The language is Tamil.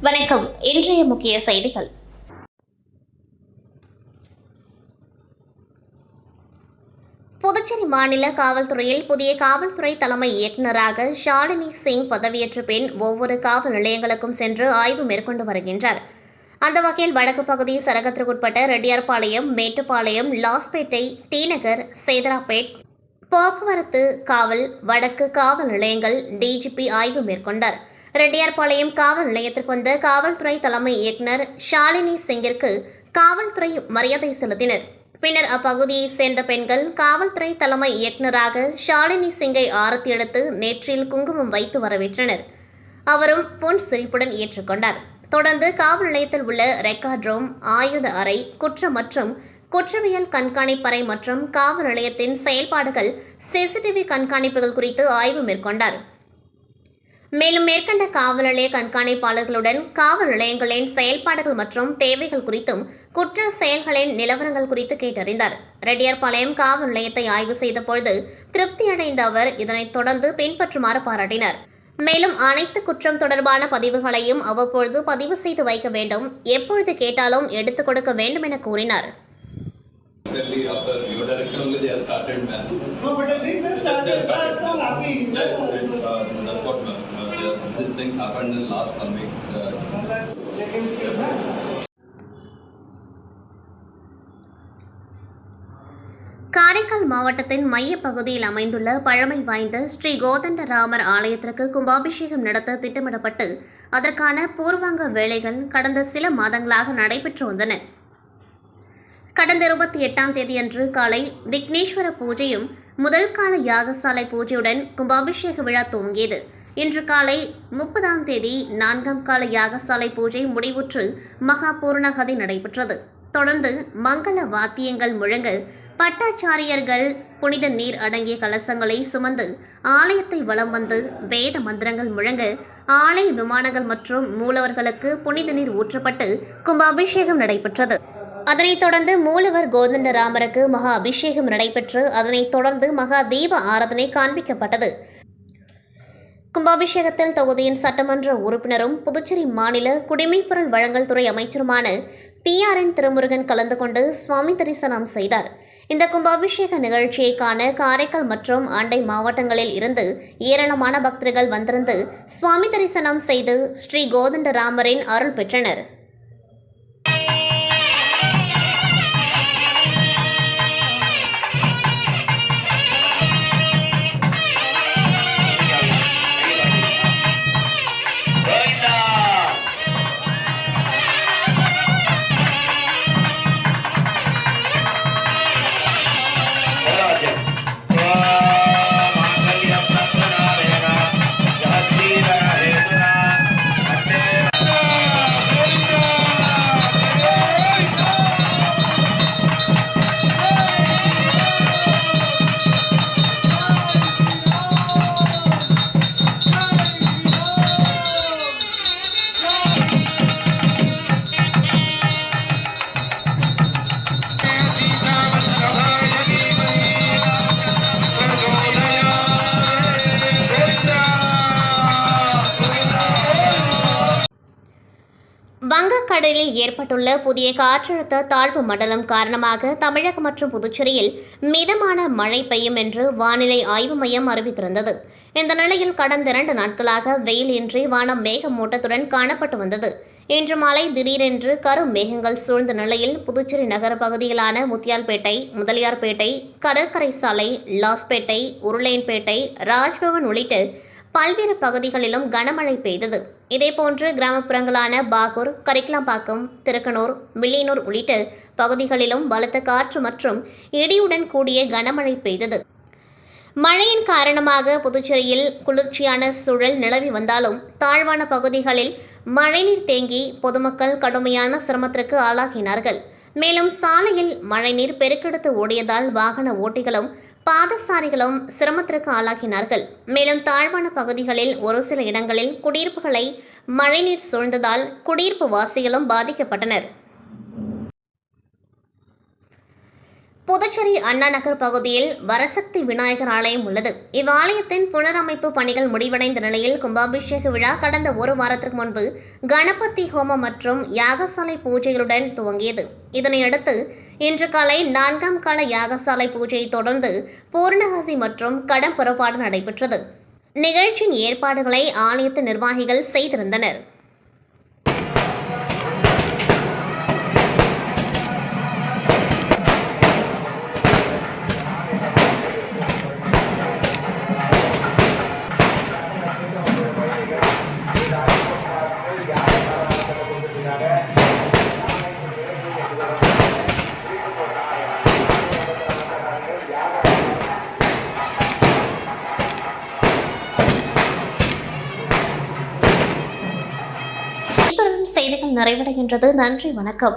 வணக்கம். இன்றைய முக்கிய செய்திகள். புதுச்சேரி மாநில காவல்துறையில் புதிய காவல்துறை தலைமை இயக்குநராக ஷாலினி சிங் பதவியேற்ற பின் ஒவ்வொரு காவல் நிலையங்களுக்கும் சென்று ஆய்வு மேற்கொண்டு வருகின்றார். அந்த வகையில் வடக்கு பகுதி சரகத்திற்குட்பட்ட ரெட்டியார்பாளையம், மேட்டுப்பாளையம், லாஸ்பேட்டை, டி நகர், சேதராப்பேட், போக்குவரத்து காவல், வடக்கு காவல் நிலையங்கள் டிஜிபி ஆய்வு மேற்கொண்டார். ரெட்டியார்பாளையம் காவல் நிலையத்திற்கு வந்த காவல்துறை தலைமை இயக்குநர் ஷாலினி சிங்கிற்கு காவல்துறை மரியாதை செலுத்தினர். பின்னர் அப்பகுதியைச் சேர்ந்த பெண்கள் காவல்துறை தலைமை இயக்குநராக ஷாலினி சிங்கை ஆரத்தி எடுத்து நெற்றியில் குங்குமம் வைத்து வரவேற்றனர். அவரும் பொன் சிரிப்புடன் ஏற்றுக்கொண்டார். தொடர்ந்து காவல் நிலையத்தில் உள்ள ரெக்கார்ட் ரூம், ஆயுத அறை, குற்றம் மற்றும் குற்றவியல் கண்காணிப்பறை மற்றும் காவல் நிலையத்தின் செயல்பாடுகள், சிசிடிவி கண்காணிப்புகள் குறித்து ஆய்வு மேற்கொண்டார். மேலும் மேற்கண்ட காவல் நிலைய கண்காணிப்பாளர்களுடன் காவல் நிலையங்களின் செயல்பாடுகள் மற்றும் தேவைகள் குறித்தும் குற்ற செயல்களின் நிலவரங்கள் குறித்து கேட்டறிந்தார். ரெட்டியார்பாளையம் காவல் நிலையத்தை ஆய்வு செய்த பொழுது திருப்தியடைந்த அவர் இதனைத் தொடர்ந்து பின்பற்றுமாறு பாராட்டினார். மேலும் அனைத்து குற்றம் தொடர்பான பதிவுகளையும் அவ்வப்பொழுது பதிவு செய்து வைக்க வேண்டும், எப்பொழுது கேட்டாலும் எடுத்துக் கொடுக்க வேண்டும் என கூறினார். After your direction only they have started, man. No, but I think they started. I'm so happy. That's what this thing happened in last 1 week. Karaikal மாவட்டத்தின் மைய பகுதியில் அமைந்துள்ள பழமை வாய்ந்த ஸ்ரீ கோதண்டராமர் ஆலயத்திற்கு கும்பாபிஷேகம் நடத்த திட்டமிடப்பட்டு அதற்கான பூர்வாங்க வேலைகள் கடந்த சில மாதங்களாக நடைபெற்று வந்தன. கடந்த 28ஆம் தேதியன்று காலை விக்னேஸ்வர பூஜையும் முதல் கால யாகசாலை பூஜையுடன் கும்பாபிஷேக விழா துவங்கியது. இன்று காலை 30ஆம் தேதி 4ஆம் கால யாகசாலை பூஜை முடிவுற்று மகா பூர்ணகதி நடைபெற்றது. தொடர்ந்து மங்கள வாத்தியங்கள் முழங்க பட்டாச்சாரியர்கள் புனித நீர் அடங்கிய கலசங்களை சுமந்து ஆலயத்தை வலம் வந்து வேத மந்திரங்கள் முழங்க ஆலய விமானங்கள் மற்றும் மூலவர்களுக்கு புனித நீர் ஊற்றப்பட்டு கும்பாபிஷேகம் நடைபெற்றது. அதனைத் தொடர்ந்து மூலவர் கோதண்டராமருக்கு மகா அபிஷேகம் நடைபெற்று அதனைத் தொடர்ந்து மகா தீப ஆராதனை காண்பிக்கப்பட்டது. கும்பாபிஷேகத்தில் தொகுதியின் சட்டமன்ற உறுப்பினரும் புதுச்சேரி மாநில குடிமைப்பொருள் வழங்கல் துறை அமைச்சருமான TRN திருமுருகன் கலந்து கொண்டு சுவாமி தரிசனம் செய்தார். இந்த கும்பாபிஷேக நிகழ்ச்சியை காண காரைக்கால் மற்றும் அண்டை மாவட்டங்களில் இருந்து ஏராளமான பக்தர்கள் வந்திருந்து சுவாமி தரிசனம் செய்து ஸ்ரீ கோதண்டராமரின் அருள் பெற்றனர். வங்கக்கடலில் ஏற்பட்டுள்ள புதிய காற்றழுத்த தாழ்வு மண்டலம் காரணமாக தமிழகம் மற்றும் புதுச்சேரியில் மிதமான மழை பெய்யும் என்று வானிலை ஆய்வு மையம் அறிவித்திருந்தது. இந்த நிலையில் கடந்த 2 நாட்களாக வெயில் இன்றி வானம் மேகமூட்டத்துடன் காணப்பட்டு வந்தது. இன்று மாலை திடீரென்று கரும் மேகங்கள் சூழ்ந்த நிலையில் புதுச்சேரி நகர பகுதிகளான முத்தியால்பேட்டை, முதலியார்பேட்டை, கடற்கரை சாலை, லாஸ்பேட்டை, உருளையன்பேட்டை, ராஜ்பவன் உள்ளிட்ட பல்வேறு பகுதிகளிலும் கனமழை பெய்தது. இதேபோன்று கிராமப்புறங்களான பாகூர், கரிக்கலாம்பாக்கம், திருக்கனூர், மில்லியனூர் உள்ளிட்ட பகுதிகளிலும் பலத்த காற்று மற்றும் இடியுடன் கூடிய கனமழை பெய்தது. மழையின் காரணமாக புதுச்சேரியில் குளிர்ச்சியான சூழல் நிலவி வந்தாலும் தாழ்வான பகுதிகளில் மழைநீர் தேங்கி பொதுமக்கள் கடுமையான சிரமத்திற்கு ஆளாகினார்கள். மேலும் சாலையில் மழைநீர் பெருக்கெடுத்து ஓடியதால் வாகன ஓட்டிகளும் பாதசாரிகளும் சிரமத்திற்கு ஆளாகினார்கள். மேலும் தாழ்வான பகுதிகளில் ஒரு சில இடங்களில் குடியிருப்புகளை மழைநீர் சூழ்ந்ததால் குடியிருப்பு வாசிகளும் பாதிக்கப்பட்டனர். புதுச்சேரி அண்ணா நகர் பகுதியில் வரசக்தி விநாயகர் ஆலயம் உள்ளது. இவ்வாலயத்தின் புனரமைப்பு பணிகள் முடிவடைந்த நிலையில் கும்பாபிஷேக விழா கடந்த ஒரு வாரத்திற்கு முன்பு கணபதி ஹோமம் மற்றும் யாகசாலை பூஜைகளுடன் துவங்கியது. இதனையடுத்து இன்று காலை 4ஆம் கால யாகசாலை பூஜையை தொடர்ந்து பூர்ணகாசி மற்றும் கடம் புறப்பாடு நடைபெற்றது. நிகழ்ச்சியின் ஏற்பாடுகளை ஆலயத்து நிர்வாகிகள் செய்திருந்தனர். செய்திகள் நிறைவடைகின்றது. நன்றி, வணக்கம்.